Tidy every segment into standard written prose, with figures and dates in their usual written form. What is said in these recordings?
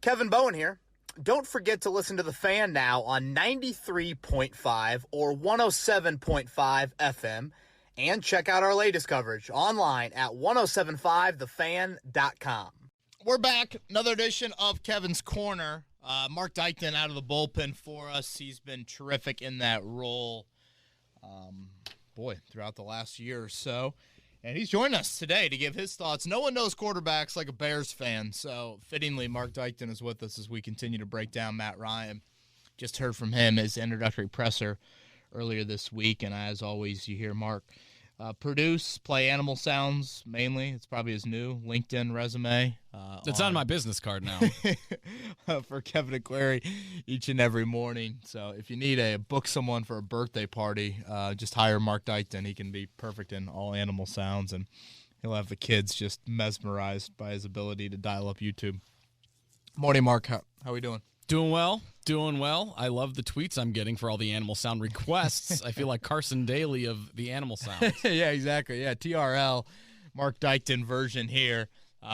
Kevin Bowen here. Don't forget to listen to The Fan now on 93.5 or 107.5 FM, and check out our latest coverage online at 1075thefan.com. We're back. Another edition of Kevin's Corner. Mark Dykton out of the bullpen for us. He's been terrific in that role, throughout the last year or so. And he's joined us today to give his thoughts. No one knows quarterbacks like a Bears fan, so fittingly, Mark Dykton is with us as we continue to break down Matt Ryan. Just heard from him his introductory presser earlier this week, and as always, you hear Mark play animal sounds mainly. It's probably his new LinkedIn resume. It's on my business card now. For Kevin Aquari each and every morning. So if you need to book someone for a birthday party, just hire Mark Dykton. He can be perfect in all animal sounds, and he'll have the kids just mesmerized by his ability to dial up YouTube. Morning, Mark. How are we doing? Doing well. I love the tweets I'm getting for all the animal sound requests. I feel like Carson Daly of the animal sounds. Yeah, exactly. Yeah, TRL, Mark Dykton version here.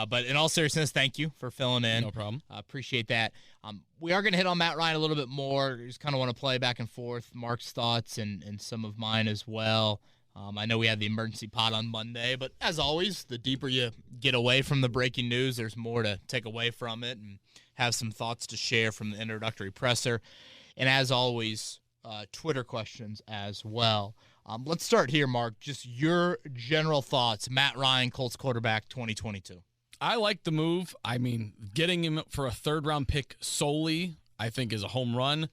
But in all seriousness, thank you for filling in. No problem. Appreciate that. We are going to hit on Matt Ryan a little bit more. Just kind of want to play back and forth Mark's thoughts and some of mine as well. I know we had the emergency pod on Monday, but as always, the deeper you get away from the breaking news, there's more to take away from it and have some thoughts to share from the introductory presser. And as always, Twitter questions as well. Let's start here, Mark. Just your general thoughts. Matt Ryan, Colts quarterback 2022. I like the move. I mean, getting him for a third-round pick solely, I think, is a home run.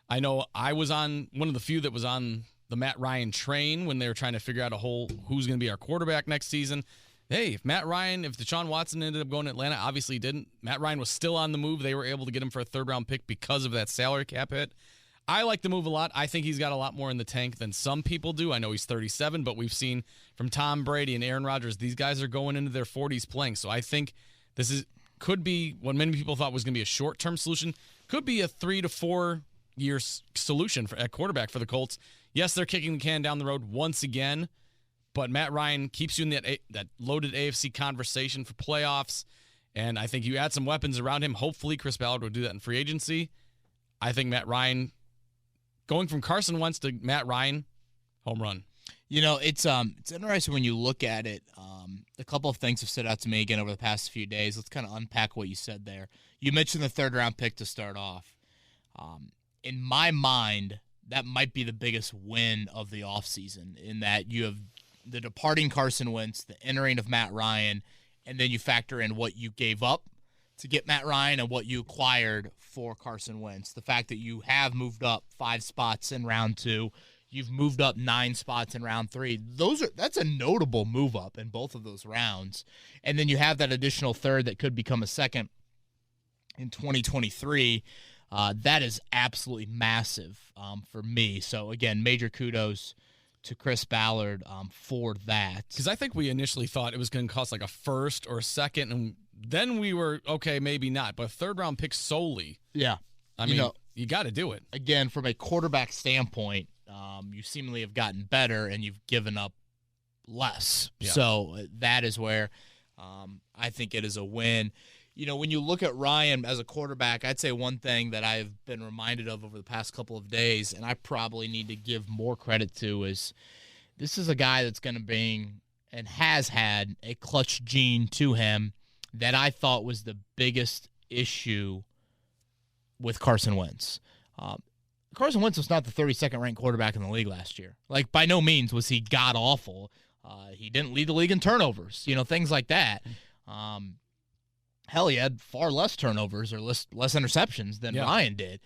I know I was on one of the few that was on the Matt Ryan train when they were trying to figure out who's going to be our quarterback next season. Hey, if Deshaun Watson ended up going to Atlanta, obviously he didn't. Matt Ryan was still on the move. They were able to get him for a third-round pick because of that salary cap hit. I like the move a lot. I think he's got a lot more in the tank than some people do. I know he's 37, but we've seen from Tom Brady and Aaron Rodgers, these guys are going into their 40s playing. So I think could be what many people thought was going to be a short-term solution, could be a 3 to 4 year solution at quarterback for the Colts. Yes, they're kicking the can down the road once again, but Matt Ryan keeps you in that loaded AFC conversation for playoffs, and I think you add some weapons around him. Hopefully Chris Ballard will do that in free agency. I think Matt Ryan, going from Carson Wentz to Matt Ryan, home run. You know, it's interesting when you look at it. A couple of things have stood out to me again over the past few days. Let's kind of unpack what you said there. You mentioned the third-round pick to start off. In my mind, that might be the biggest win of the offseason, in that you have the departing Carson Wentz, the entering of Matt Ryan, and then you factor in what you gave up to get Matt Ryan and what you acquired for Carson Wentz. The fact that you have moved up 5 spots in round 2, you've moved up 9 spots in round 3. That's a notable move up in both of those rounds. And then you have that additional third that could become a second in 2023. That is absolutely massive for me. So, again, major kudos to Chris Ballard for that. Because I think we initially thought it was going to cost like a first or a second, and then we were, okay, maybe not. But a third-round pick solely. Yeah. I mean, you got to do it. Again, from a quarterback standpoint, you seemingly have gotten better, and you've given up less. Yeah. So that is where I think it is a win. You know, when you look at Ryan as a quarterback, I'd say one thing that I've been reminded of over the past couple of days, and I probably need to give more credit to, is this is a guy that's going to bring and has had a clutch gene to him that I thought was the biggest issue with Carson Wentz. Carson Wentz was not the 32nd ranked quarterback in the league last year. Like, by no means was he god-awful. He didn't lead the league in turnovers, things like that. Hell, he had far less turnovers or less interceptions than Ryan did.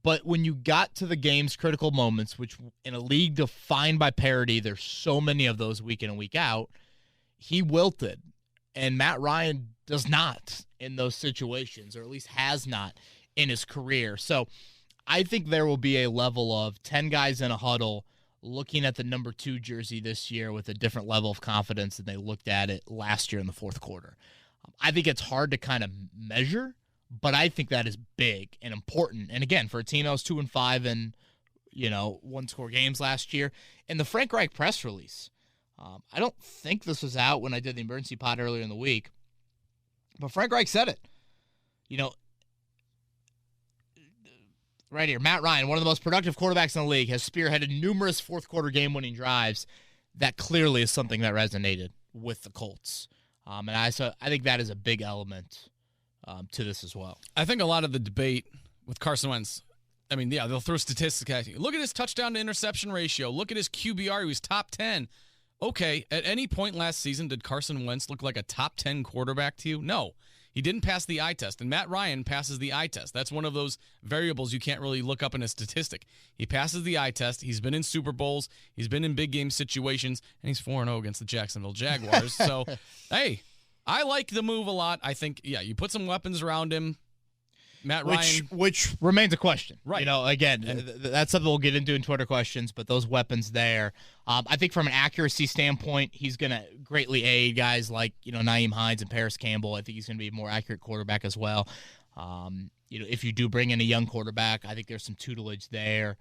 But when you got to the game's critical moments, which in a league defined by parity, there's so many of those week in and week out, he wilted. And Matt Ryan does not in those situations, or at least has not in his career. So I think there will be a level of 10 guys in a huddle looking at the number 2 jersey this year with a different level of confidence than they looked at it last year in the fourth quarter. I think it's hard to kind of measure, but I think that is big and important. And again, for a team that was 2-5 in, one-score games last year, and the Frank Reich press release, I don't think this was out when I did the emergency pod earlier in the week, but Frank Reich said it. Right here, Matt Ryan, one of the most productive quarterbacks in the league, has spearheaded numerous fourth-quarter game-winning drives. That clearly is something that resonated with the Colts. And I think that is a big element to this as well. I think a lot of the debate with Carson Wentz, I mean, yeah, they'll throw statistics at you. Look at his touchdown to interception ratio. Look at his QBR. He was top 10. Okay, at any point last season, did Carson Wentz look like a top 10 quarterback to you? No. He didn't pass the eye test, and Matt Ryan passes the eye test. That's one of those variables you can't really look up in a statistic. He passes the eye test. He's been in Super Bowls. He's been in big game situations, and he's 4-0 against the Jacksonville Jaguars. So, hey, I like the move a lot. I think, yeah, you put some weapons around him. Matt Ryan. Which remains a question. Right. You know, again, that's something we'll get into in Twitter questions, but those weapons there. I think from an accuracy standpoint, he's going to greatly aid guys like, Nyheim Hines and Paris Campbell. I think he's going to be a more accurate quarterback as well. If you do bring in a young quarterback, I think there's some tutelage there.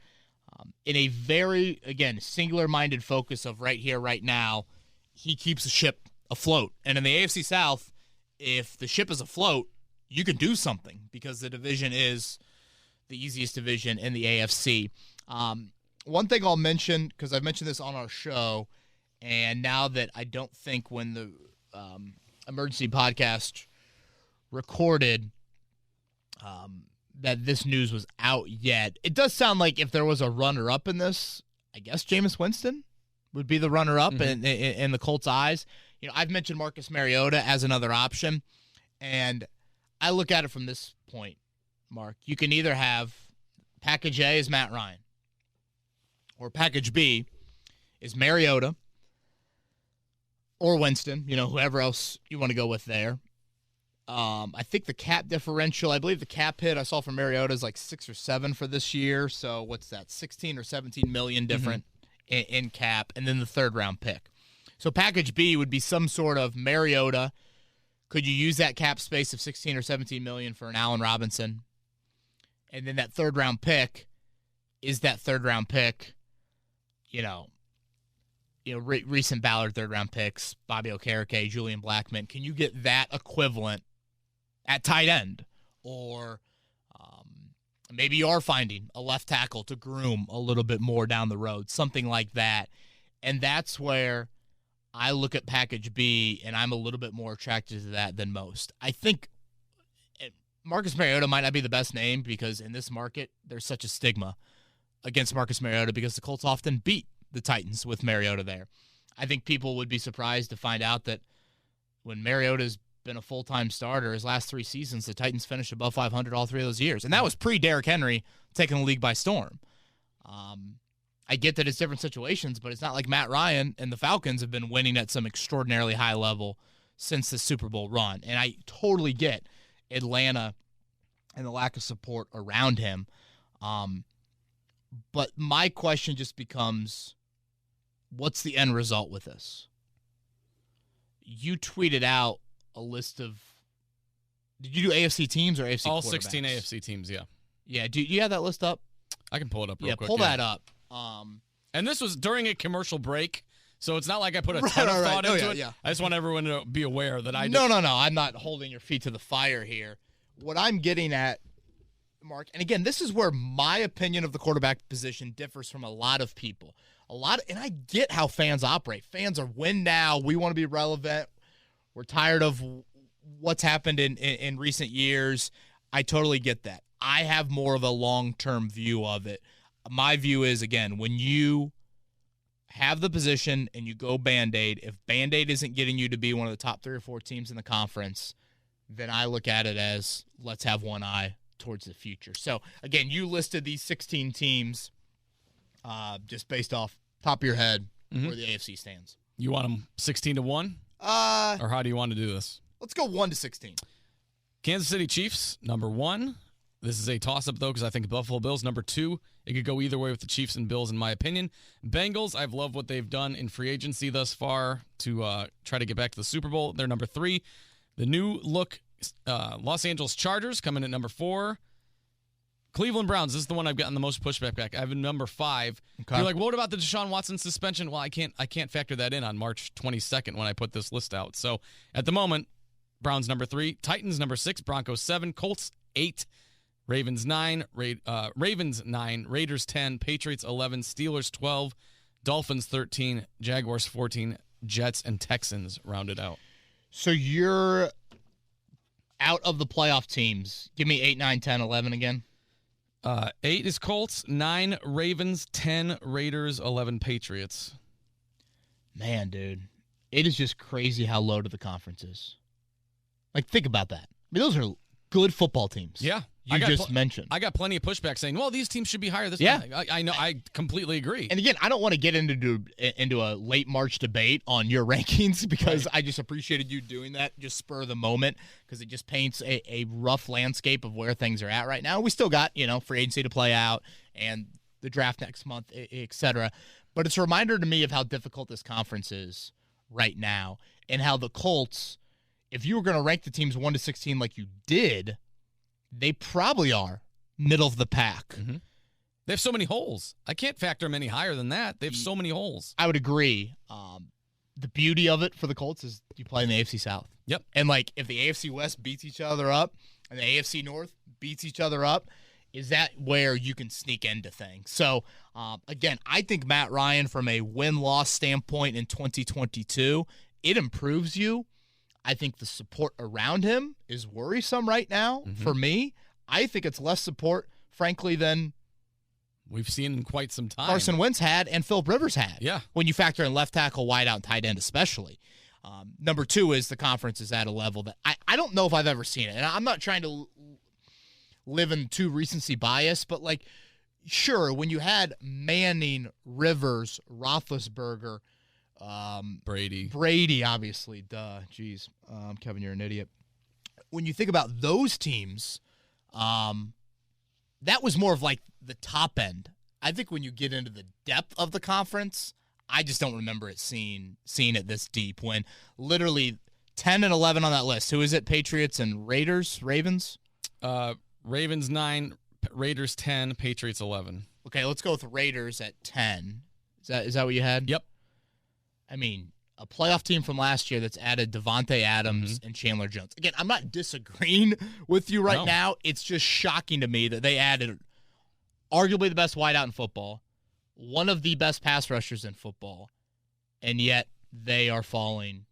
In a very, again, singular-minded focus of right here, right now, he keeps the ship afloat. And in the AFC South, if the ship is afloat, you can do something because the division is the easiest division in the AFC. One thing I'll mention, because I've mentioned this on our show, and now that I don't think when the emergency podcast recorded that this news was out yet, it does sound like if there was a runner-up in this, I guess Jameis Winston would be the runner-up in the Colts' eyes. I've mentioned Marcus Mariota as another option, and I look at it from this point, Mark. You can either have package A is Matt Ryan, or package B is Mariota or Winston, whoever else you want to go with there. I think the cap differential, I believe the cap hit I saw for Mariota is like 6 or 7 for this year. So what's that, 16 or 17 million different in cap, and then the third-round pick. So package B would be some sort of Mariota. Could you use that cap space of 16 or 17 million for an Allen Robinson? And then that third-round pick is that third-round pick, recent Ballard third-round picks, Bobby Okereke, Julian Blackmon. Can you get that equivalent at tight end? Or maybe you are finding a left tackle to groom a little bit more down the road, something like that. And that's where I look at package B, and I'm a little bit more attracted to that than most. I think Marcus Mariota might not be the best name because in this market, there's such a stigma against Marcus Mariota because the Colts often beat the Titans with Mariota there. I think people would be surprised to find out that when Mariota's been a full-time starter his last 3 seasons, the Titans finished above 500 all 3 of those years. And that was pre-Derrick Henry taking the league by storm. I get that it's different situations, but it's not like Matt Ryan and the Falcons have been winning at some extraordinarily high level since the Super Bowl run. And I totally get Atlanta and the lack of support around him. But my question just becomes, what's the end result with this? You tweeted out a list of, did you do AFC teams or AFC all quarterbacks? 16 AFC teams, yeah. Yeah, do you have that list up? I can pull it up real quick. Pull that up. And this was during a commercial break, so it's not like I put a ton of thought into it. Yeah. I just want everyone to be aware that I No. I'm not holding your feet to the fire here. What I'm getting at, Mark, and again, this is where my opinion of the quarterback position differs from a lot of people. And I get how fans operate. Fans are win now. We want to be relevant. We're tired of what's happened in recent years. I totally get that. I have more of a long-term view of it. My view is, again, when you have the position and you go Band-Aid, if Band-Aid isn't getting you to be one of the top 3 or 4 teams in the conference, then I look at it as let's have one eye towards the future. So, again, you listed these 16 teams just based off top of your head where the AFC stands. You want them 16-1? Or how do you want to do this? Let's go 1-16. Kansas City Chiefs, number 1. This is a toss-up, though, because I think Buffalo Bills, number 2. It could go either way with the Chiefs and Bills, in my opinion. Bengals, I've loved what they've done in free agency thus far to try to get back to the Super Bowl. They're number 3. The new look Los Angeles Chargers coming at number 4. Cleveland Browns, this is the one I've gotten the most pushback back. I have a number 5. Okay. You're like, what about the Deshaun Watson suspension? Well, I can't factor that in on March 22nd when I put this list out. So at the moment, Browns number 3, Titans number 6, Broncos 7, Colts 8, Ravens 9, Ravens 9, Raiders 10, Patriots 11, Steelers 12, Dolphins 13, Jaguars 14, Jets and Texans rounded out. So you're out of the playoff teams. Give me 8, 9, 10, 11 again. 8 is Colts, 9 Ravens, 10 Raiders, 11 Patriots. Man, dude, it is just crazy how loaded the conference is. Like, think about that. I mean, those are good football teams. Yeah. You just mentioned. I got plenty of pushback saying, well, these teams should be higher this time. I know. I completely agree. And again, I don't want to get into a late March debate on your rankings because I just appreciated you doing that, just spur of the moment, because it just paints a rough landscape of where things are at right now. We still got, free agency to play out and the draft next month, et cetera. But it's a reminder to me of how difficult this conference is right now and how the Colts, if you were going to rank the teams 1 to 16 like you did, they probably are middle of the pack. Mm-hmm. They have so many holes. I can't factor them any higher than that. They have so many holes. I would agree. The beauty of it for the Colts is you play in the AFC South. Yep. And, if the AFC West beats each other up and the AFC North beats each other up, is that where you can sneak into things? So, again, I think Matt Ryan, from a win-loss standpoint in 2022, it improves you. I think the support around him is worrisome right now for me. I think it's less support, frankly, than we've seen in quite some time. Carson Wentz had and Philip Rivers had. Yeah. When you factor in left tackle, wide out, and tight end especially. Number 2 is the conference is at a level that I don't know if I've ever seen it. And I'm not trying to live in too recency bias, but, sure, when you had Manning, Rivers, Roethlisberger, Brady, obviously. Duh. Jeez. Kevin, you're an idiot. When you think about those teams, that was more of the top end. I think when you get into the depth of the conference, I just don't remember it seeing it this deep when literally 10 and 11 on that list. Who is it? Patriots and Ravens? Ravens 9, Raiders 10, Patriots 11. Okay, let's go with Raiders at 10. Is that what you had? Yep. I mean, a playoff team from last year that's added Devontae Adams and Chandler Jones. Again, I'm not disagreeing with you right now. It's just shocking to me that they added arguably the best wideout in football, one of the best pass rushers in football, and yet they are falling.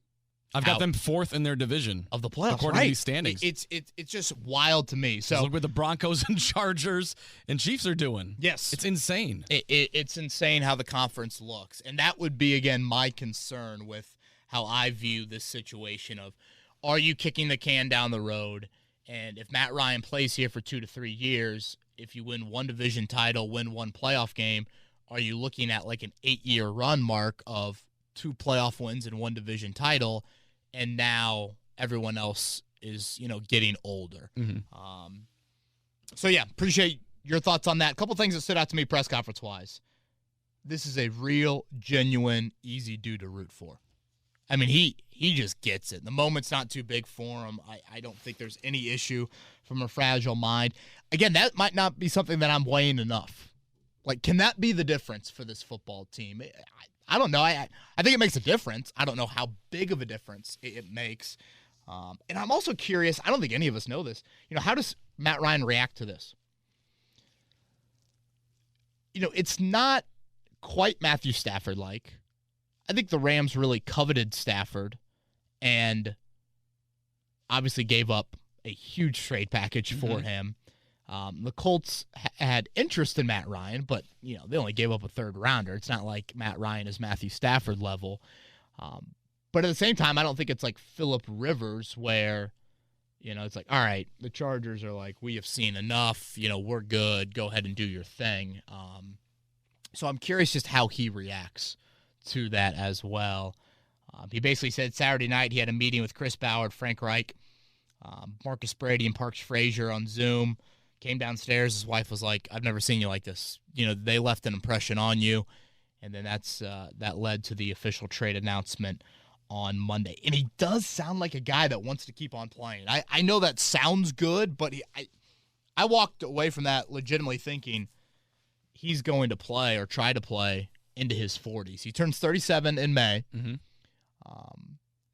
I've got them 4th in their division of the playoffs, according to these standings. It's just wild to me. So look what the Broncos and Chargers and Chiefs are doing. Yes, it's insane. It's insane how the conference looks, and that would be again my concern with how I view this situation of, are you kicking the can down the road? And if Matt Ryan plays here for 2 to 3 years, if you win one division title, win one playoff game, are you looking at an 8-year run mark of 2 playoff wins and 1 division title? And now everyone else is, getting older. So, yeah, appreciate your thoughts on that. A couple things that stood out to me press conference-wise. This is a real, genuine, easy dude to root for. I mean, he just gets it. The moment's not too big for him. I don't think there's any issue from a fragile mind. Again, that might not be something that I'm weighing enough. Can that be the difference for this football team? I don't know. I think it makes a difference. I don't know how big of a difference it makes. And I'm also curious, I don't think any of us know this. How does Matt Ryan react to this? It's not quite Matthew Stafford-like. I think the Rams really coveted Stafford and obviously gave up a huge trade package for him. The Colts had interest in Matt Ryan, but, they only gave up a 3rd rounder. It's not like Matt Ryan is Matthew Stafford level. But at the same time, I don't think it's like Phillip Rivers where, it's all right, the Chargers are we have seen enough. We're good. Go ahead and do your thing. So I'm curious just how he reacts to that as well. He basically said Saturday night he had a meeting with Chris Ballard, Frank Reich, Marcus Brady, and Parks Frazier on Zoom. Came downstairs. His wife was like, "I've never seen you like this." They left an impression on you, and then that led to the official trade announcement on Monday. And he does sound like a guy that wants to keep on playing. I know that sounds good, but I walked away from that legitimately thinking he's going to play or try to play into his 40s. He turns 37 in May.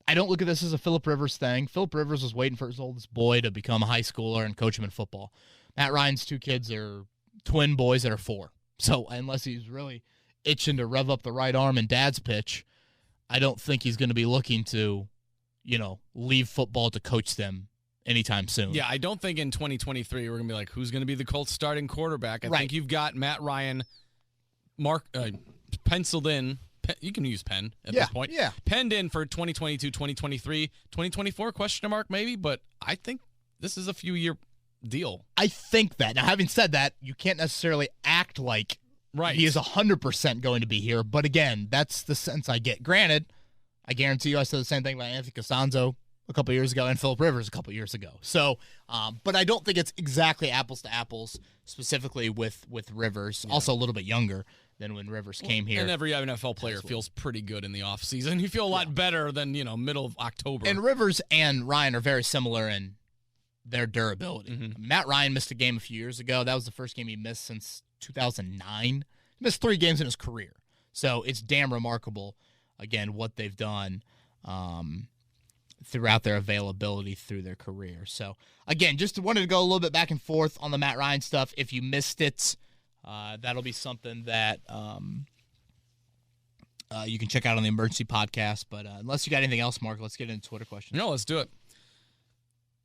I don't look at this as a Phillip Rivers thing. Phillip Rivers was waiting for his oldest boy to become a high schooler and coach him in football. Matt Ryan's two kids are twin boys that are 4. So unless he's really itching to rev up the right arm in dad's pitch, I don't think he's going to be looking to, leave football to coach them anytime soon. Yeah, I don't think in 2023 we're going to be like, who's going to be the Colts starting quarterback? I think you've got Matt Ryan penciled in. You can use pen at this point. Yeah. Penned in for 2022, 2023, 2024, question mark maybe, but I think this is a few-year deal. I think that. Now, having said that, you can't necessarily act like he is 100% going to be here, but again, that's the sense I get. Granted, I guarantee you I said the same thing about Anthony Costanzo a couple years ago and Phillip Rivers a couple years ago. So, but I don't think it's exactly apples to apples, specifically with Rivers, also a little bit younger than when Rivers came here. And every NFL player feels pretty good in the offseason. You feel a lot better than, middle of October. And Rivers and Ryan are very similar in their durability. Mm-hmm. Matt Ryan missed a game a few years ago. That was the first game he missed since 2009. He missed 3 games in his career. So it's damn remarkable, again, what they've done throughout their availability through their career. So, again, just wanted to go a little bit back and forth on the Matt Ryan stuff. If you missed it, that'll be something that you can check out on the Emergency Podcast. But unless you got anything else, Mark, let's get into Twitter questions. No, let's do it.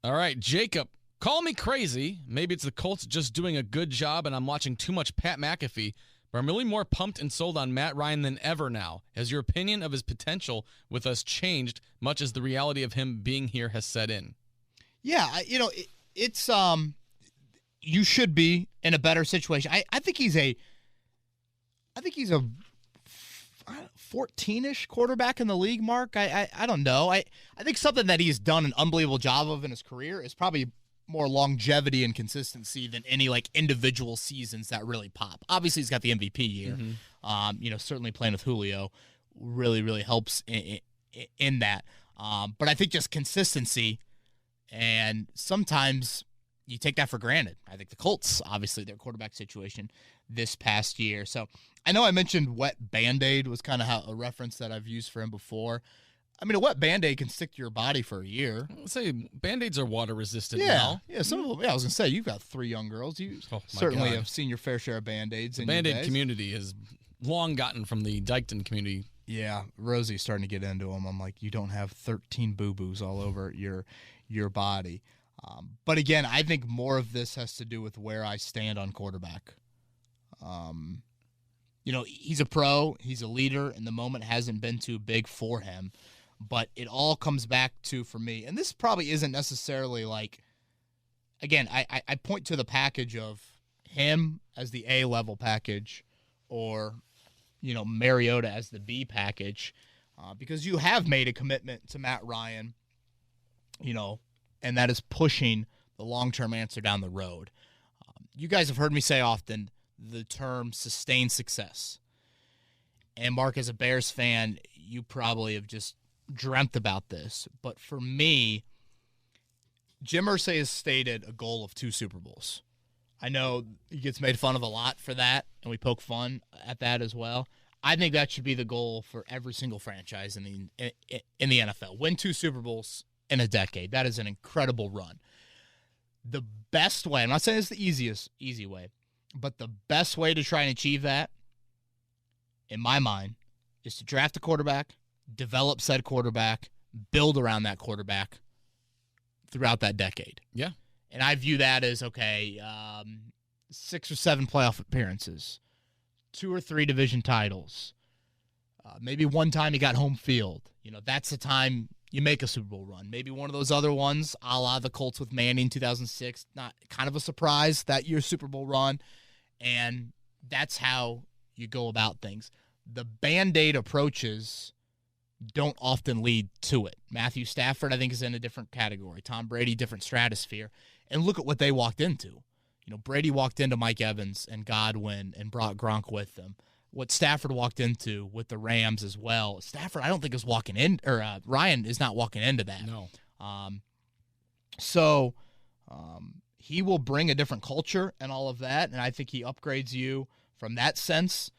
All right, Jacob, call me crazy. Maybe it's the Colts just doing a good job and I'm watching too much Pat McAfee, but I'm really more pumped and sold on Matt Ryan than ever now. Has your opinion of his potential with us changed much as the reality of him being here has set in? Yeah, it's you should be in a better situation. I think he's a 14-ish quarterback in the league, Mark. I don't know. I think something that he's done an unbelievable job of in his career is probably more longevity and consistency than any individual seasons that really pop. Obviously, he's got the MVP year. Mm-hmm. Certainly playing with Julio really, really helps in that. But I think just consistency, and sometimes you take that for granted. I think the Colts, obviously, their quarterback situation this past year. So I know I mentioned wet Band-Aid was kind of a reference that I've used for him before. I mean, a wet Band-Aid can stick to your body for a year. Let's say Band-Aids are water resistant yeah, now. Yeah, some of them. Yeah, I was going to say, you've got 3 young girls. You certainly have seen your fair share of Band-Aids. The Band-Aid community has long gotten from the Dykton community. Yeah, Rosie's starting to get into them. I'm like, you don't have 13 boo-boos all over your body. But again, I think more of this has to do with where I stand on quarterback. He's a pro. He's a leader, and the moment hasn't been too big for him. But it all comes back to, for me, and this probably isn't necessarily again, I point to the package of him as the A-level package or, Mariota as the B package, because you have made a commitment to Matt Ryan, and that is pushing the long-term answer down the road. You guys have heard me say often the term sustained success. And Mark, as a Bears fan, you probably have just dreamt about this. But for me, Jim Irsay has stated a goal of 2 Super Bowls. I know he gets made fun of a lot for that, and we poke fun at that as well. I think that should be the goal for every single franchise in the NFL. Win 2 Super Bowls in a decade. That is an incredible run. The best way, I'm not saying it's the easy way, but the best way to try and achieve that, in my mind, is to draft a quarterback, develop said quarterback, build around that quarterback throughout that decade. Yeah. And I view that as, 6 or 7 playoff appearances, 2 or 3 division titles, maybe one time you got home field. That's the time you make a Super Bowl run. Maybe one of those other ones, a la the Colts with Manning 2006, not kind of a surprise that year's Super Bowl run. And that's how you go about things. The Band-Aid approaches don't often lead to it. Matthew Stafford, I think, is in a different category. Tom Brady, different stratosphere. And look at what they walked into. Brady walked into Mike Evans and Godwin and brought Gronk with them. What Stafford walked into with the Rams as well. Stafford, I don't think is walking in, or Ryan is not walking into that. No. So he will bring a different culture and all of that, and I think he upgrades you from that sense.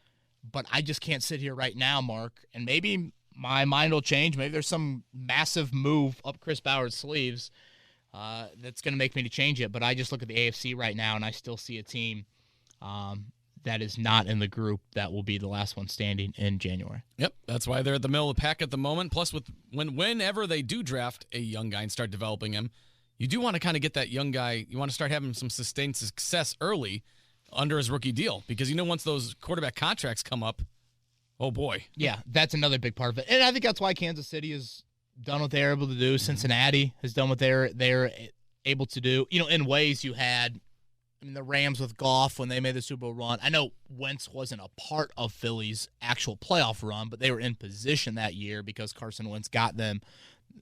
But I just can't sit here right now, Mark, and maybe my mind will change. Maybe there's some massive move up Chris Bauer's sleeves that's going to make me to change it. But I just look at the AFC right now, and I still see a team that is not in the group that will be the last one standing in January. Yep, that's why they're at the middle of the pack at the moment. Plus, whenever they do draft a young guy and start developing him, you do want to kind of get that young guy. You want to start having some sustained success early under his rookie deal because once those quarterback contracts come up, oh boy. Yeah, that's another big part of it, and I think that's why Kansas City has done what they're able to do. Cincinnati has done what they're able to do. In ways you had. The Rams with Goff when they made the Super Bowl run. I know Wentz wasn't a part of Philly's actual playoff run, but they were in position that year because Carson Wentz got them.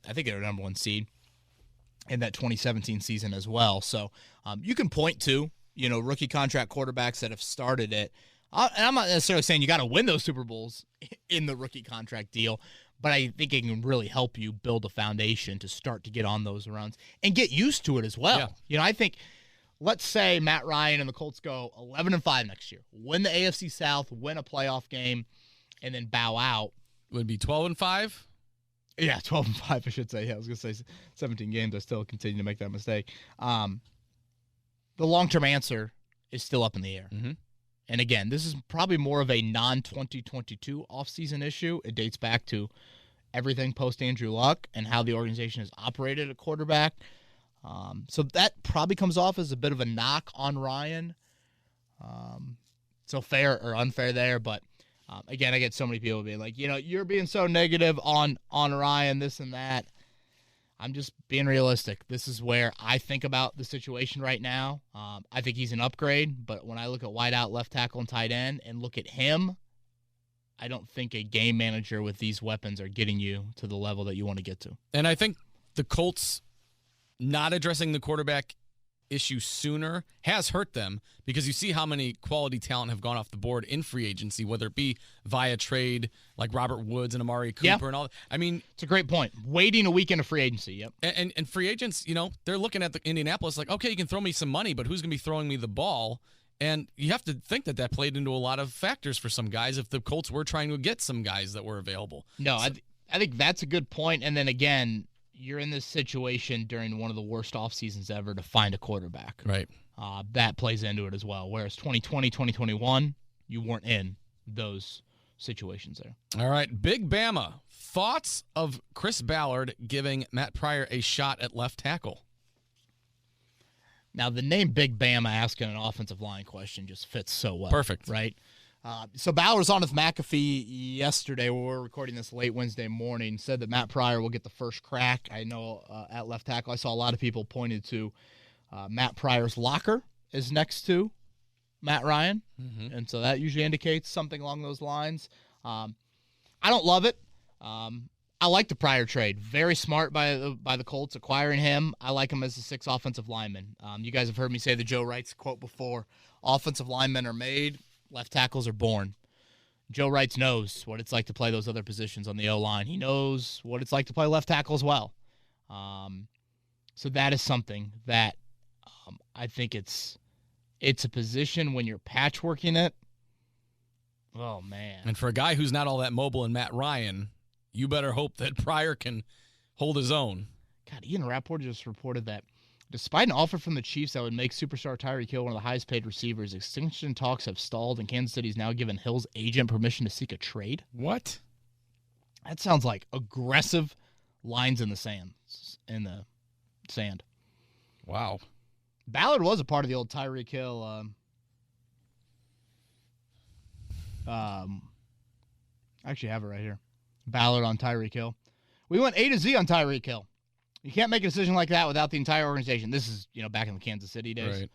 I think they were number one seed in that 2017 season as well. So you can point to, rookie contract quarterbacks that have started it. And I'm not necessarily saying you got to win those Super Bowls in the rookie contract deal, but I think it can really help you build a foundation to start to get on those runs and get used to it as well. Yeah. I think – let's say Matt Ryan and the Colts go 11-5 next year, win the AFC South, win a playoff game, and then bow out. Would it be 12-5? Yeah, 12-5, I should say. Yeah, I was going to say 17 games. I still continue to make that mistake. The long-term answer is still up in the air. Mm-hmm. And again, this is probably more of a non-2022 offseason issue. It dates back to everything post-Andrew Luck and how the organization has operated at quarterback. So that probably comes off as a bit of a knock on Ryan. So fair or unfair there, but again, I get so many people being like, you're being so negative on Ryan, this and that. I'm just being realistic. This is where I think about the situation right now. I think he's an upgrade, but when I look at wideout, left tackle, and tight end and look at him, I don't think a game manager with these weapons are getting you to the level that you want to get to. And I think the Colts not addressing the quarterback issue sooner has hurt them because you see how many quality talent have gone off the board in free agency, whether it be via trade like Robert Woods and Amari Cooper and all that. I mean, it's a great point. Waiting a week into free agency, yep. And free agents, they're looking at the Indianapolis like, okay, you can throw me some money, but who's going to be throwing me the ball? And you have to think that played into a lot of factors for some guys if the Colts were trying to get some guys that were available. No, so, I think that's a good point. And then again, you're in this situation during one of the worst off seasons ever to find a quarterback. Right. That plays into it as well. Whereas 2020, 2021, you weren't in those situations there. All right. Big Bama. Thoughts of Chris Ballard giving Matt Pryor a shot at left tackle? Now, the name Big Bama asking an offensive line question just fits so well. Perfect. Right? So Ballard's on with McAfee yesterday. We're recording this late Wednesday morning. Said that Matt Pryor will get the first crack. I know at left tackle, I saw a lot of people pointed to Matt Pryor's locker is next to Matt Ryan, and so that usually indicates something along those lines. I don't love it. I like the Pryor trade. Very smart by the Colts acquiring him. I like him as a 6th offensive lineman. You guys have heard me say the Joe Wright's quote before: "Offensive linemen are made. Left tackles are born." Joe Wright knows what it's like to play those other positions on the O-line. He knows what it's like to play left tackle as well. So that is something that I think it's a position when you're patchworking it. Oh, man. And for a guy who's not all that mobile in Matt Ryan, you better hope that Pryor can hold his own. God, Ian Rappaport just reported that despite an offer from the Chiefs that would make superstar Tyreek Hill one of the highest paid receivers, extension talks have stalled, and Kansas City's now given Hill's agent permission to seek a trade. What? That sounds like aggressive lines in the sand. Wow. Ballard was a part of the old Tyreek Hill. I actually have it right here. Ballard on Tyreek Hill. We went A to Z on Tyreek Hill. You can't make a decision like that without the entire organization. This is, back in the Kansas City days. Right.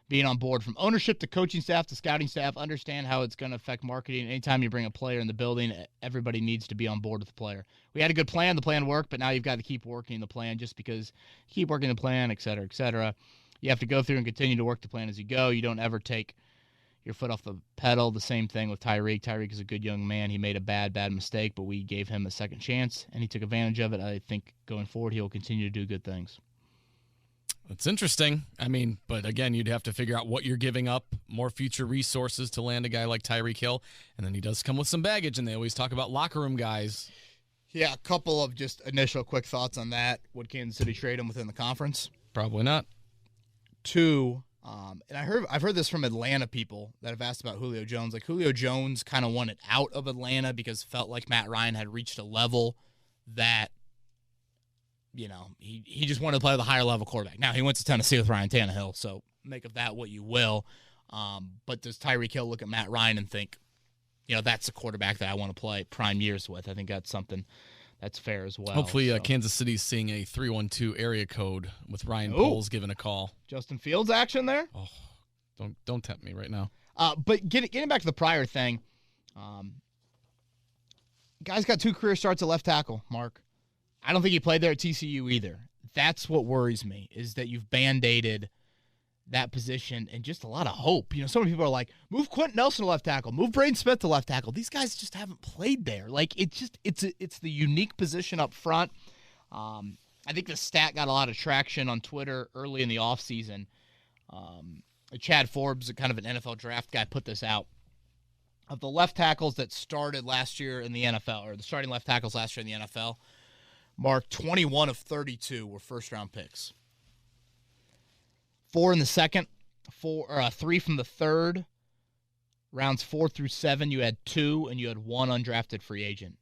Being on board from ownership to coaching staff to scouting staff, understand how it's going to affect marketing. Anytime you bring a player in the building, everybody needs to be on board with the player. We had a good plan. The plan worked, but now you've got to keep working the plan just because you keep working the plan, et cetera, et cetera. You have to go through and continue to work the plan as you go. You don't ever take your foot off the pedal. The same thing with Tyreek. Tyreek is a good young man. He made a bad mistake, but we gave him a second chance, and he took advantage of it. I think going forward, he will continue to do good things. It's interesting. I mean, but again, you'd have to figure out what you're giving up, more future resources to land a guy like Tyreek Hill, and then he does come with some baggage, and they always talk about locker room guys. Yeah, a couple of just initial quick thoughts on that. Would Kansas City trade him within the conference? Probably not. Two, and I've heard this from Atlanta people that have asked about Julio Jones. Like Julio Jones kind of wanted out of Atlanta because it felt like Matt Ryan had reached a level that, he just wanted to play with a higher level quarterback. Now he went to Tennessee with Ryan Tannehill, so make of that what you will. But does Tyreek Hill look at Matt Ryan and think, that's the quarterback that I want to play prime years with? I think that's something that's fair as well. Hopefully, Kansas City's seeing a 312 area code with Ryan Poles giving a call. Justin Fields action there? Oh, don't tempt me right now. But getting back to the prior thing, guy's got 2 career starts at left tackle, Mark. I don't think he played there at TCU either. That's what worries me, is that you've Band-Aided that position and just a lot of hope. So many people are like, move Quentin Nelson to left tackle, move Braden Smith to left tackle. These guys just haven't played there. Like, it's the unique position up front. I think the stat got a lot of traction on Twitter early in the offseason. Chad Forbes, kind of an NFL draft guy, put this out. Of the left tackles that started last year in the NFL, or the starting left tackles last year in the NFL, Mark, 21 of 32 were first-round picks. 4 in the second, 3 from the third. Rounds 4 through 7, you had 2, and you had 1 undrafted free agent.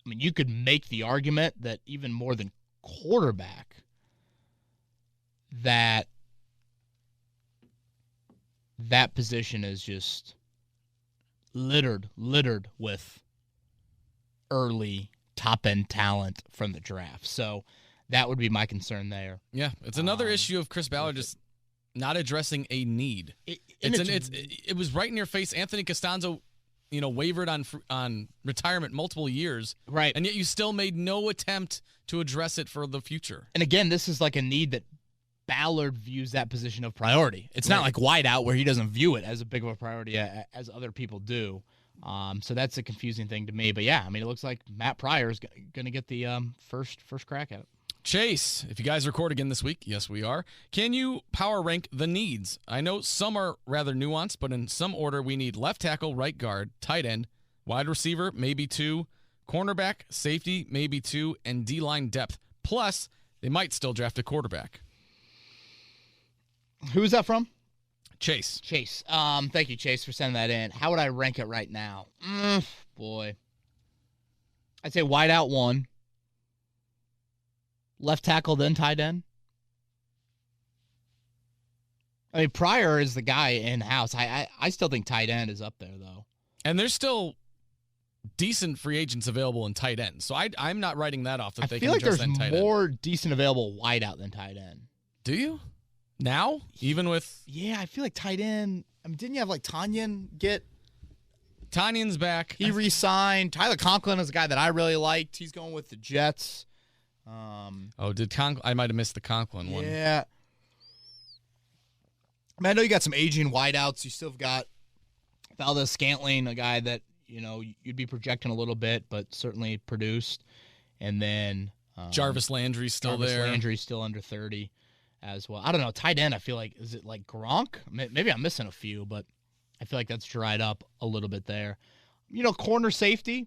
I mean, you could make the argument that even more than quarterback, that position is just littered with early top-end talent from the draft. So that would be my concern there. Yeah, it's another issue of Chris Ballard just not addressing a need. It was right in your face. Anthony Costanzo, wavered on retirement multiple years. Right. And yet you still made no attempt to address it for the future. And again, this is like a need that Ballard views that position of priority. It's not like wideout where he doesn't view it as a big of a priority as other people do. So that's a confusing thing to me. But yeah, I mean, it looks like Matt Pryor is going to get the first crack at it. Chase, if you guys record again this week, yes, we are. Can you power rank the needs? I know some are rather nuanced, but in some order, we need left tackle, right guard, tight end, wide receiver, maybe 2, cornerback, safety, maybe 2, and D-line depth. Plus, they might still draft a quarterback. Who is that from? Chase. Thank you, Chase, for sending that in. How would I rank it right now? Boy. I'd say wide out 1. Left tackle, then tight end. I mean, Pryor is the guy in-house. I still think tight end is up there, though. And there's still decent free agents available in tight end. So I'm not writing that off. I feel like there's more decent available wide out than tight end. Do you? Now? Even with... Yeah, I feel like tight end... I mean, didn't you have, Tanyan get... Tanyan's back. He re-signed. Tyler Conklin is a guy that I really liked. He's going with the Jets. I might have missed the Conklin one. Yeah. I mean, I know you got some aging wideouts. You still have got Valdez-Scantling, a guy that, you'd be projecting a little bit, but certainly produced. And then... Jarvis Landry's still there. Jarvis Landry's still under 30 as well. I don't know. Tight end, I feel like, is it like Gronk? Maybe I'm missing a few, but I feel like that's dried up a little bit there. Corner safety.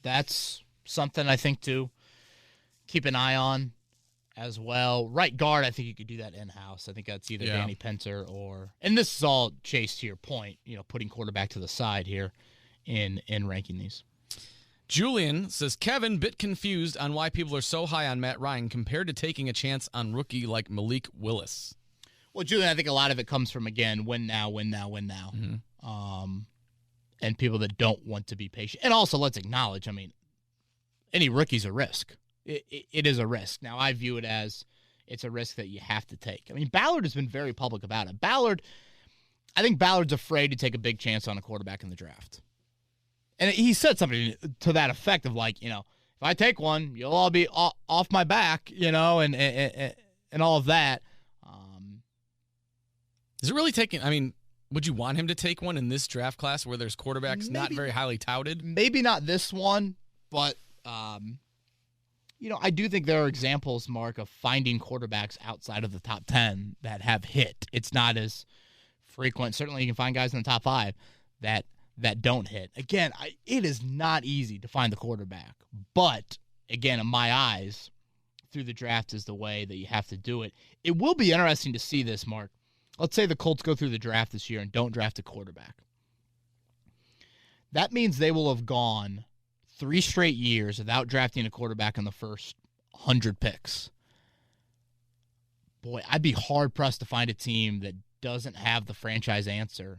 That's something I think to keep an eye on as well. Right guard, I think you could do that in-house. I think that's either Danny Pencer or... And this is all, Chase, to your point, putting quarterback to the side here in ranking these. Julian says, Kevin, bit confused on why people are so high on Matt Ryan compared to taking a chance on rookie like Malik Willis. Well, Julian, I think a lot of it comes from, again, win now. Mm-hmm. And people that don't want to be patient. And also, let's acknowledge, I mean, any rookie's a risk. It is a risk. Now, I view it as it's a risk that you have to take. I mean, Ballard has been very public about it. I think Ballard's afraid to take a big chance on a quarterback in the draft. And he said something to that effect of if I take one, you'll all be off my back, and all of that. Is it really taking, would you want him to take one in this draft class where there's quarterbacks not very highly touted? Maybe not this one, but, I do think there are examples, Mark, of finding quarterbacks outside of the top 10 that have hit. It's not as frequent. Certainly you can find guys in the top 5 that don't hit. Again, it is not easy to find the quarterback. But, again, in my eyes, through the draft is the way that you have to do it. It will be interesting to see this, Mark. Let's say the Colts go through the draft this year and don't draft a quarterback. That means they will have gone 3 straight years without drafting a quarterback in the first 100 picks. Boy, I'd be hard-pressed to find a team that doesn't have the franchise answer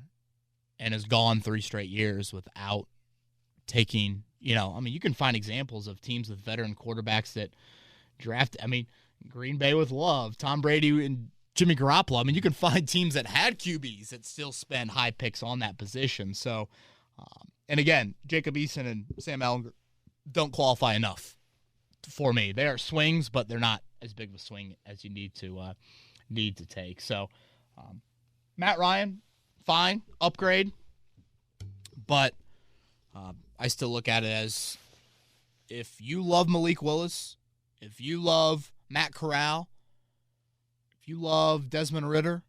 and has gone 3 straight years without taking, you can find examples of teams with veteran quarterbacks that draft, Green Bay with Love, Tom Brady and Jimmy Garoppolo. You can find teams that had QBs that still spend high picks on that position. So, and again, Jacob Eason and Sam Ellinger don't qualify enough for me. They are swings, but they're not as big of a swing as you need to take. So, Matt Ryan, fine, upgrade, but I still look at it as if you love Malik Willis, if you love Matt Corral, if you love Desmond Ridder,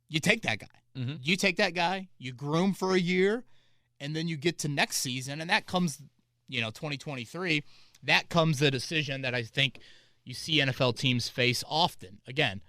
you take that guy. Mm-hmm. You take that guy, you groom for a year, and then you get to next season, and that comes, 2023, that comes the decision that I think you see NFL teams face often. Again,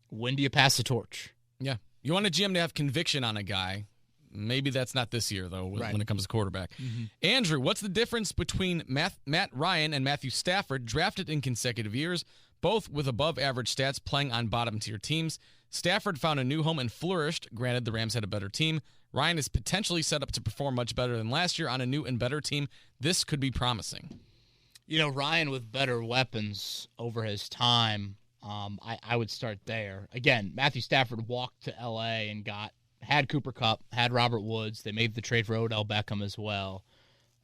when do you pass the torch? Yeah. You want a GM to have conviction on a guy. Maybe that's not this year, though, when it comes to quarterback. Mm-hmm. Andrew, what's the difference between Matt Ryan and Matthew Stafford, drafted in consecutive years, both with above-average stats playing on bottom-tier teams? Stafford found a new home and flourished. Granted, the Rams had a better team. Ryan is potentially set up to perform much better than last year on a new and better team. This could be promising. Ryan with better weapons over his time, I would start there. Again, Matthew Stafford walked to L.A. and had Cooper Kupp, had Robert Woods. They made the trade for Odell Beckham as well.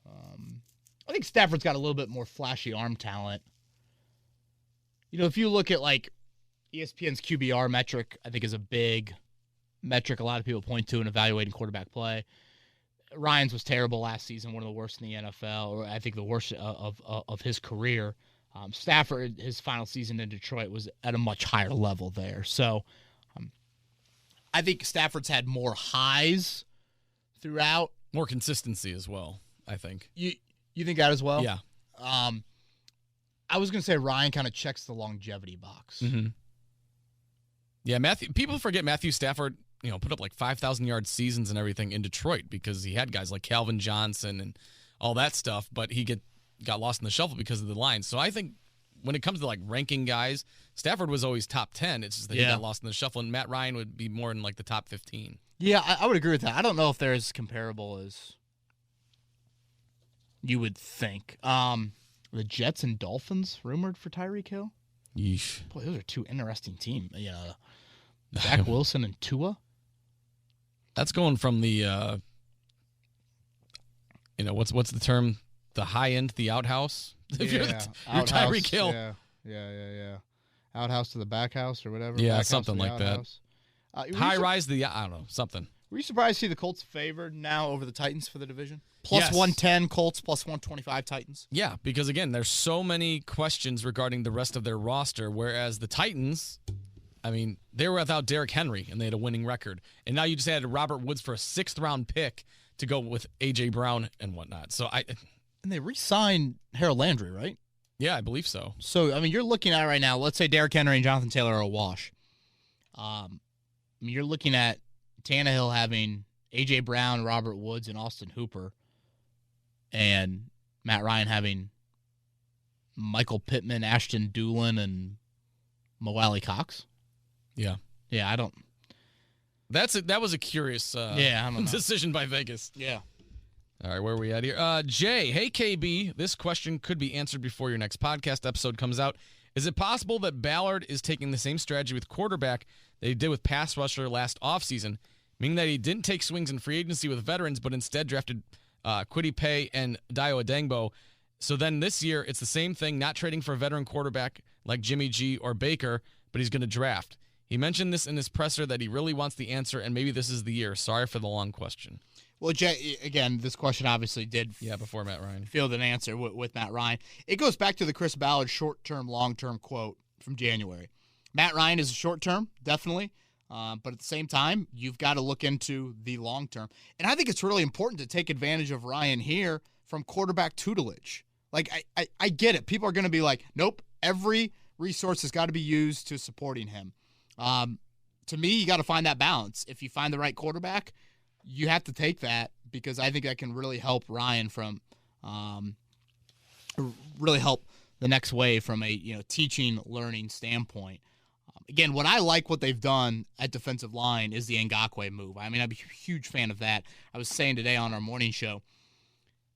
I think Stafford's got a little bit more flashy arm talent. If you look at, ESPN's QBR metric, I think is a big metric a lot of people point to in evaluating quarterback play. Ryan's was terrible last season, one of the worst in the NFL, or I think the worst of his career. Stafford, his final season in Detroit, was at a much higher level there. So I think Stafford's had more highs throughout. More consistency as well, I think. You think that as well? Yeah. I was going to say Ryan kind of checks the longevity box. Mm-hmm. Yeah, people forget Matthew Stafford, put up 5,000-yard seasons and everything in Detroit because he had guys like Calvin Johnson and all that stuff, but he got lost in the shuffle because of the line. So I think when it comes to ranking guys, Stafford was always top 10. It's just that he got lost in the shuffle, and Matt Ryan would be more in the top 15. Yeah, I would agree with that. I don't know if they're as comparable as you would think. The Jets and Dolphins rumored for Tyreek Hill. Yeesh. Boy, those are 2 interesting teams. Zach Wilson and Tua. That's going from the, what's the term? The high end, the outhouse. If you're Tyreek Hill. Yeah. Outhouse to the back house or whatever. Yeah, back something like outhouse. that. High rise, I don't know, something. Were you surprised to see the Colts favored now over the Titans for the division? Plus Yes. 110 Colts, plus 125 Titans. Yeah, because again, there's so many questions regarding the rest of their roster, whereas the Titans, they were without Derrick Henry, and they had a winning record. And now you just added Robert Woods for a 6th-round pick to go with A.J. Brown and whatnot. So And they re-signed Harold Landry, right? Yeah, I believe so. So, you're looking at right now, let's say Derrick Henry and Jonathan Taylor are a wash. You're looking at Tannehill having A.J. Brown, Robert Woods, and Austin Hooper, and Matt Ryan having Michael Pittman, Ashton Doolin, and Mo Alley Cox. Yeah. Yeah, I don't. That was a curious I don't know. decision by Vegas. Yeah. All right, where are we at here? Jay, hey, KB, this question could be answered before your next podcast episode comes out. Is it possible that Ballard is taking the same strategy with quarterback that he did with pass rusher last offseason, meaning that he didn't take swings in free agency with veterans, but instead drafted Kwity Paye and Dio Adengbo? So then this year, it's the same thing, not trading for a veteran quarterback like Jimmy G or Baker, but he's going to draft. He mentioned this in his presser that he really wants the answer, and maybe this is the year. Sorry for the long question. Well, Jay, again, this question obviously did before Matt Ryan field an answer with Matt Ryan. It goes back to the Chris Ballard short-term, long-term quote from January. Matt Ryan is a short-term, definitely. But at the same time, you've got to look into the long term. And I think it's really important to take advantage of Ryan here from quarterback tutelage. Like, I get it. People are going to be like, nope, every resource has got to be used to supporting him. To me, you got to find that balance. If you find the right quarterback, you have to take that, because I think that can really help Ryan from really help the next wave from a teaching, learning standpoint. Again, what they've done at defensive line is the Ngakoue move. I mean, I'm a huge fan of that. I was saying today on our morning show,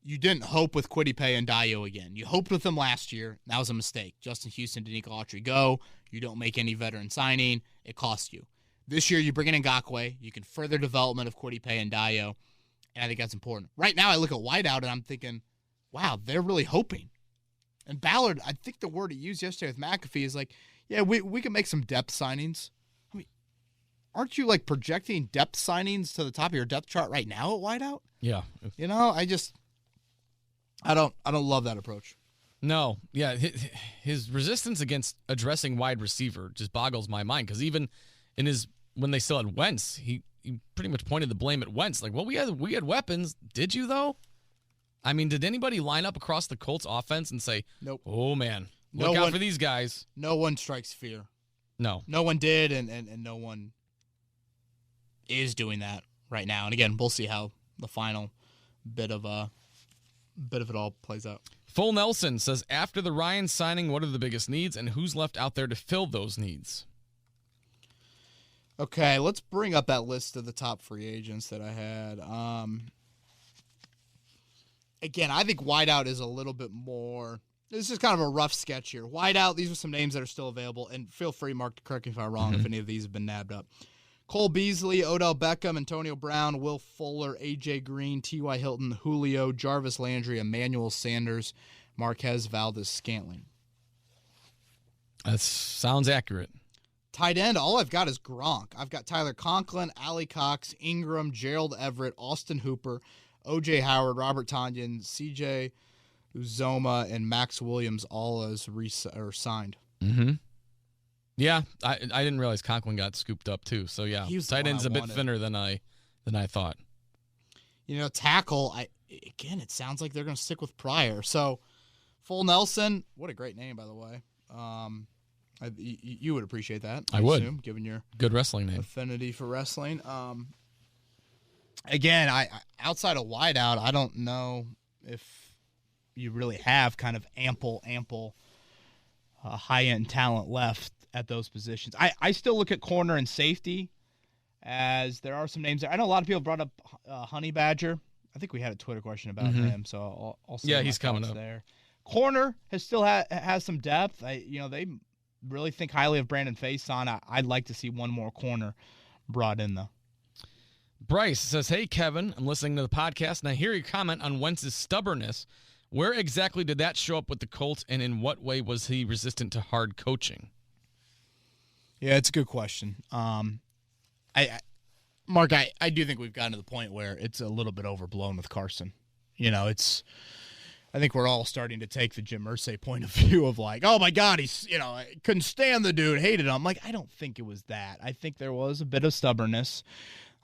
you didn't hope with Quiddipe and Dio again. You hoped with them last year. That was a mistake. Justin Houston, Danico Autry go. You don't make any veteran signing. It costs you. This year, you bring in Ngakoue. You can further development of Quiddipe and Dio, and I think that's important. Right now, I look at wideout, and I'm thinking, wow, they're really hoping. And Ballard, I think the word he used yesterday with McAfee is like, yeah, we can make some depth signings. I mean, aren't you like projecting depth signings to the top of your depth chart right now at wideout? Yeah. I don't love that approach. No. Yeah, his resistance against addressing wide receiver just boggles my mind, because even in when they still had Wentz, he pretty much pointed the blame at Wentz. Like, well, we had weapons. Did you, though? I mean, did anybody line up across the Colts offense and say, nope, oh, man, look out for these guys? No one strikes fear. No. No one did, and no one is doing that right now. And again, we'll see how the final bit of it all plays out. Full Nelson says, after the Ryan signing, what are the biggest needs, and who's left out there to fill those needs? Okay, let's bring up that list of the top free agents that I had. Again, I think wideout is a little bit more. This is kind of a rough sketch here. Wideout, these are some names that are still available, and feel free, Mark, to correct me if I'm wrong, if any of these have been nabbed up. Cole Beasley, Odell Beckham, Antonio Brown, Will Fuller, A.J. Green, T.Y. Hilton, Julio, Jarvis Landry, Emmanuel Sanders, Marquez Valdez-Scantling. That sounds accurate. Tight end, all I've got is Gronk. I've got Tyler Conklin, Ali Cox, Ingram, Gerald Everett, Austin Hooper, O.J. Howard, Robert Tonyan, C.J. Uzoma, and Max Williams all as signed. Mm-hmm. Yeah, I didn't realize Conklin got scooped up too. So yeah, tight end's a bit thinner than I thought. Tackle. It sounds like they're going to stick with Pryor. So, Full Nelson, what a great name, by the way. You would appreciate that. I would, assume, given your good wrestling name affinity for wrestling. Again, I outside of wideout, I don't know if you really have kind of ample high-end talent left at those positions. I still look at corner and safety, as there are some names there. I know a lot of people brought up Honey Badger. I think we had a Twitter question about him, so I'll say he's coming up there. Corner has still has some depth. They really think highly of Brandon Faison. I'd like to see one more corner brought in, though. Bryce says, hey, Kevin, I'm listening to the podcast, and I hear your comment on Wentz's stubbornness. Where exactly did that show up with the Colts, and in what way was he resistant to hard coaching? Yeah, it's a good question. Mark, I do think we've gotten to the point where it's a little bit overblown with Carson. I think we're all starting to take the Jim Irsay point of view of like, oh my God, he's, I couldn't stand the dude, hated him. Like, I don't think it was that. I think there was a bit of stubbornness,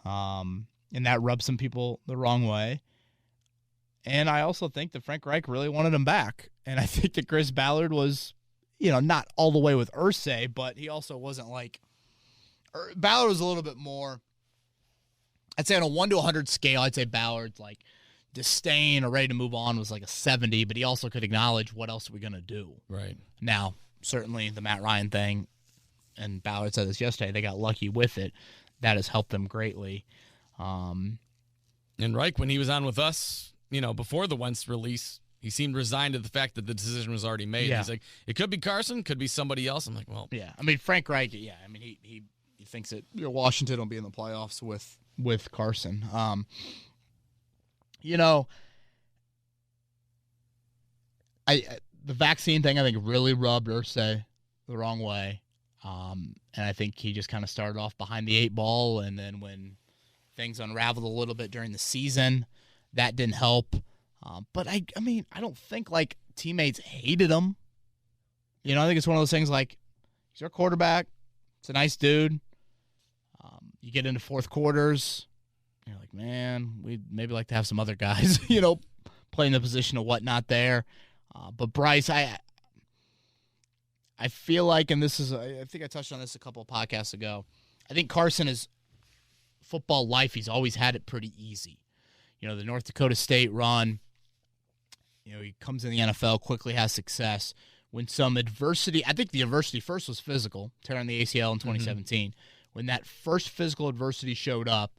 and that rubbed some people the wrong way. And I also think that Frank Reich really wanted him back. And I think that Chris Ballard was, not all the way with Irsay, but he also wasn't like, Ballard was a little bit more, I'd say on a 1 to 100 scale, I'd say Ballard's like disdain or ready to move on was like a 70, but he also could acknowledge what else are we going to do. Right. Now, certainly the Matt Ryan thing, and Ballard said this yesterday, they got lucky with it. That has helped them greatly. And Reich, when he was on with us, before the Wentz release, he seemed resigned to the fact that the decision was already made. Yeah. He's like, it could be Carson, could be somebody else. I'm like, well. Yeah. I mean, Frank Reich, he thinks that Washington will be in the playoffs with Carson. The vaccine thing, I think, really rubbed Irsay the wrong way. And I think he just kind of started off behind the 8 ball, and then when things unraveled a little bit during the season, that didn't help. But I don't think like teammates hated him. I think it's one of those things like he's our quarterback. It's a nice dude. you get into fourth quarters, you're like, man, we'd maybe like to have some other guys, play in the position of whatnot there. But Bryce, I feel like, and this is, I think I touched on this a couple of podcasts ago, I think Carson is football life. He's always had it pretty easy. The North Dakota State run, he comes in the NFL, quickly has success. When some adversity, I think the adversity first was physical, tearing the ACL in 2017. When that first physical adversity showed up,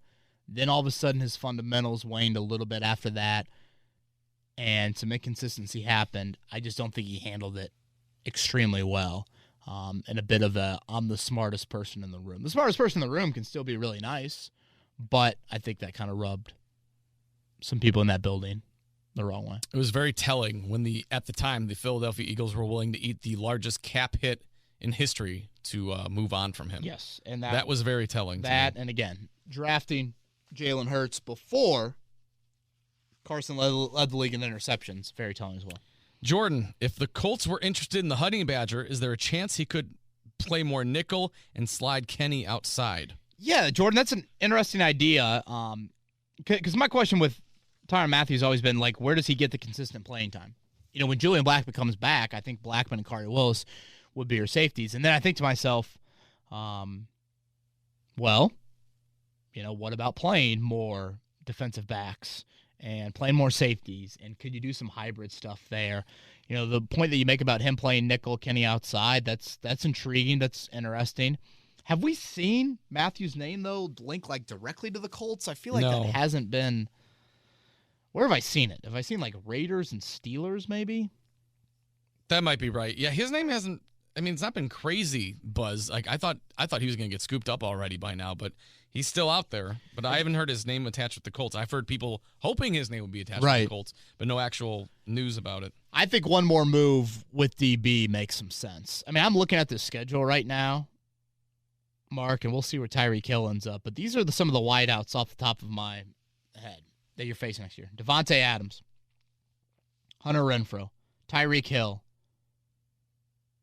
then all of a sudden his fundamentals waned a little bit after that, and some inconsistency happened. I just don't think he handled it extremely well, and a bit of I'm the smartest person in the room. The smartest person in the room can still be really nice, but I think that kind of rubbed some people in that building the wrong way. It was very telling when at the time the Philadelphia Eagles were willing to eat the largest cap hit in history to move on from him. Yes, and that was very telling. That, and again, drafting Jalen Hurts before Carson led the league in interceptions, very telling as well. Jordan, if the Colts were interested in the Honey Badger, is there a chance he could play more nickel and slide Kenny outside? Yeah, Jordan, that's an interesting idea. Because my question with Tyrann Mathieu has always been, where does he get the consistent playing time? When Julian Blackman comes back, I think Blackman and Khari Willis would be your safeties. And then I think to myself, what about playing more defensive backs and playing more safeties? And could you do some hybrid stuff there? The point that you make about him playing nickel, Kenny outside, that's intriguing. That's interesting. Have we seen Matthew's name, though, link directly to the Colts? I feel like that hasn't been. Where have I seen it? Have I seen Raiders and Steelers maybe? That might be right. Yeah, his name hasn't. I mean, it's not been crazy buzz. I thought he was going to get scooped up already by now, but he's still out there. But I haven't heard his name attached with the Colts. I've heard people hoping his name would be attached with the Colts, but no actual news about it. I think one more move with DB makes some sense. I mean, I'm looking at the schedule right now, Mark, and we'll see where Tyreek Hill ends up. But these are some of the wideouts off the top of my head that you're facing next year. Devontae Adams, Hunter Renfrow, Tyreek Hill,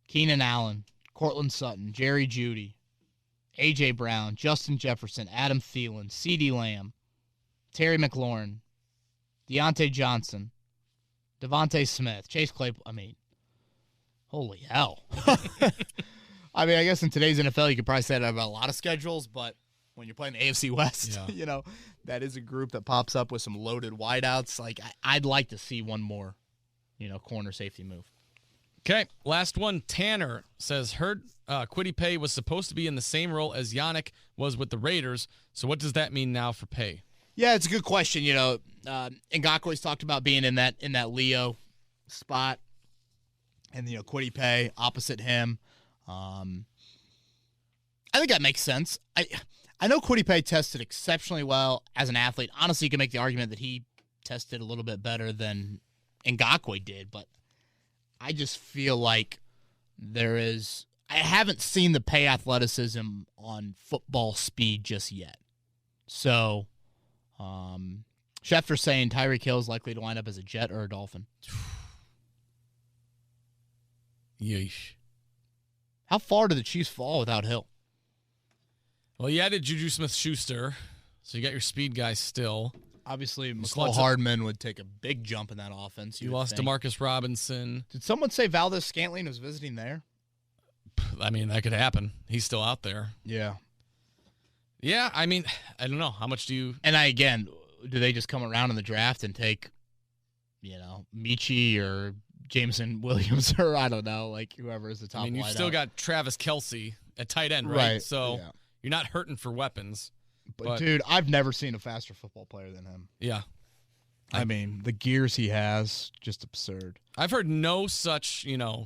Keenan Allen, Cortland Sutton, Jerry Jeudy, A.J. Brown, Justin Jefferson, Adam Thielen, CeeDee Lamb, Terry McLaurin, Deontay Johnson, Devontae Smith, Chase Claypool. I mean, holy hell. I mean, I guess in today's NFL, you could probably say that about a lot of schedules, but when you're playing the AFC West, that is a group that pops up with some loaded wideouts. I'd like to see one more, corner safety move. Okay, last one. Tanner says, heard Kwity Paye was supposed to be in the same role as Yannick was with the Raiders, so what does that mean now for Paye? Yeah, it's a good question. Ngakoue's talked about being in that Leo spot, and Kwity Paye opposite him. I think that makes sense. I know Kwity Paye tested exceptionally well as an athlete. Honestly, you can make the argument that he tested a little bit better than Ngakoue did, but I just feel like I haven't seen the Paye athleticism on football speed just yet. So, Schefter's saying Tyreek Hill is likely to wind up as a Jet or a Dolphin. Yeesh. How far do the Chiefs fall without Hill? Well, you added Juju Smith-Schuster, so you got your speed guys still. Obviously, McCall Hardman would take a big jump in that offense. You lost DeMarcus Robinson. Did someone say Valdez-Scantling was visiting there? I mean, that could happen. He's still out there. Yeah. Yeah, I mean, I don't know. How much do you... And do they just come around in the draft and take, Michi or Jameson Williams or I don't know, whoever is the top you've still got Travis Kelce at tight end, right? So you're not hurting for weapons. But, dude, I've never seen a faster football player than him. Yeah. I mean, the gears he has, just absurd. I've heard no such, debate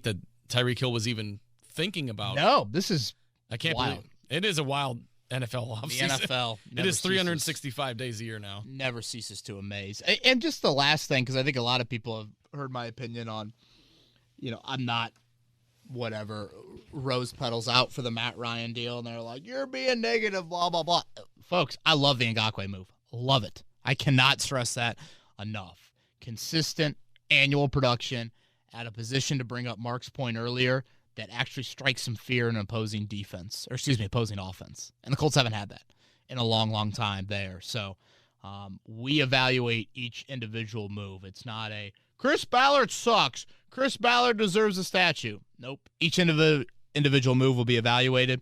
that Tyreek Hill was even thinking about. No, this is I can't wild. believe it is a wild NFL offseason. The NFL. It is 365 days a year now. Never ceases to amaze. And just the last thing, because I think a lot of people have heard my opinion on, I'm not rose petals out for the Matt Ryan deal, and they're like, you're being negative, blah, blah, blah. Folks, I love the Ngakoue move. Love it. I cannot stress that enough. Consistent annual production at a position, to bring up Mark's point earlier, that actually strikes some fear in opposing defense, or excuse me, opposing offense. And the Colts haven't had that in a long, long time there. So we evaluate each individual move. It's not a Chris Ballard sucks. Chris Ballard deserves a statue. Nope. Each individual move will be evaluated,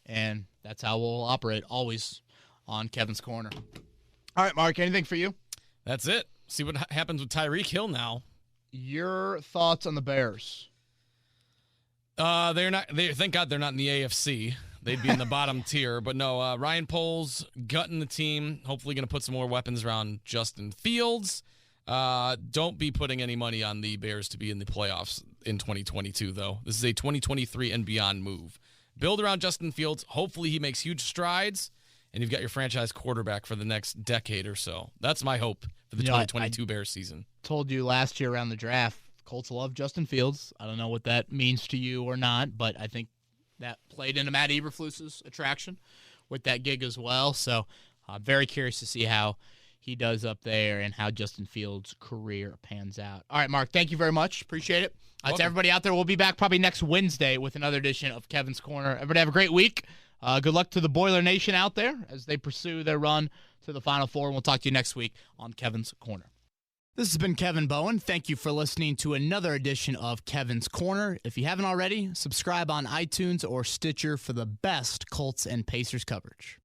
and that's how we'll operate always on Kevin's Corner. All right, Mark, anything for you? That's it. See what happens with Tyreek Hill now. Your thoughts on the Bears? They're not. Thank God they're not in the AFC. They'd be in the bottom tier. But no, Ryan Poles gutting the team. Hopefully going to put some more weapons around Justin Fields. Don't be putting any money on the Bears to be in the playoffs in 2022, though. This is a 2023 and beyond move. Build around Justin Fields. Hopefully he makes huge strides, and you've got your franchise quarterback for the next decade or so. That's my hope for the 2022 Bears season. Told you last year around the draft, Colts love Justin Fields. I don't know what that means to you or not, but I think that played into Matt Eberflus's attraction with that gig as well. So very curious to see how he does up there and how Justin Fields' career pans out. All right, Mark, thank you very much. Appreciate it. To everybody out there, we'll be back probably next Wednesday with another edition of Kevin's Corner. Everybody have a great week. Good luck to the Boiler Nation out there as they pursue their run to the Final Four. And we'll talk to you next week on Kevin's Corner. This has been Kevin Bowen. Thank you for listening to another edition of Kevin's Corner. If you haven't already, subscribe on iTunes or Stitcher for the best Colts and Pacers coverage.